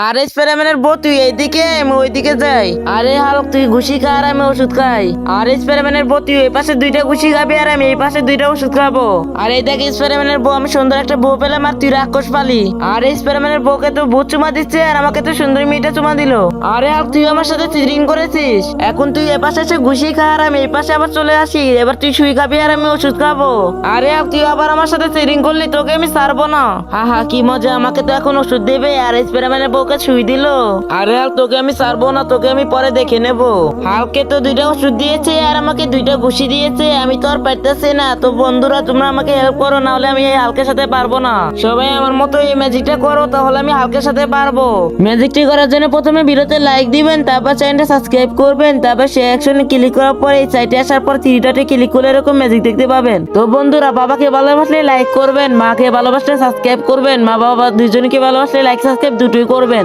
আরে স্পাইডারম্যানের বউ তুই এইদিকে আমি ওইদিকে যাই। আরে হাল্ক তুই ঘুষি খা আর আমি ওষুধ খাই। আরে স্পাইডারম্যানের বউ তুই এই পাশে দুইটা ঘুষি খাবি আর আমি এই পাশে দুইটা ওষুধ খাবো। আরে দেখ স্পাইডারম্যানের বউ আমি সুন্দর একটা বউ পেলাম আর তুই রাক্ষস পালি। আরে স্পাইডারম্যানের বউকে তো ভূত চুমা দিচ্ছে আর আমাকে তো সুন্দর মেয়েটা চুমা দিল। আরে হাল্ক তুই আমার সাথে চিটিং করেছিস। এখন তুই এ পাশে এসে ঘুষি খা আর আমি এই পাশে আবার চলে আসি। এবার তুই শুই খাবি আর আমি ওষুধ খাবো। আরে হাল্ক তুই আবার আমার সাথে চিটিং করলি, তোকে আমি ছাড়বো না। হা হা কি মজা, আমাকে তো এখন ওষুধ দেবে আর স্পাইডারম্যানের বউকে শুই দিল। আরে হাল্ক তোকে আমি ছাড়বো না, তোকে আমি পরে দেখে নেব। হাল্ককে তো দুইটা ওষুধ দিয়েছে আর আমাকে দুইটা ঘুষি দিয়েছে, আমি তো আর পারতেছি না। তো বন্ধুরা তোমরা আমাকে হেল্প করো, না হলে আমি এই হাল্কের সাথে পারবো না। সবাই আমার মতো এই ম্যাজিকটা করো, তাহলে আমি হাল্কের সাথে পারবো। ম্যাজিকটি করার জন্য প্রথমে ভিডিওতে লাইক দিবেন, তারপর চ্যানেলটা সাবস্ক্রাইব করবেন, তারপর সেই অ্যাকশনে ক্লিক করার পর এই সাইটে আসার পর থ্রি ডটে ক্লিক করলে এরকম ম্যাজিক দেখতে পাবেন। তো বন্ধুরা বাবাকে ভালোবাসলে লাইক করবেন, মাকে ভালোবাসলে সাবস্ক্রাইব করবেন, মা বাবা দুইজনকে ভালোবাসলে লাইক সাবস্ক্রাইব দুটোই করবেন।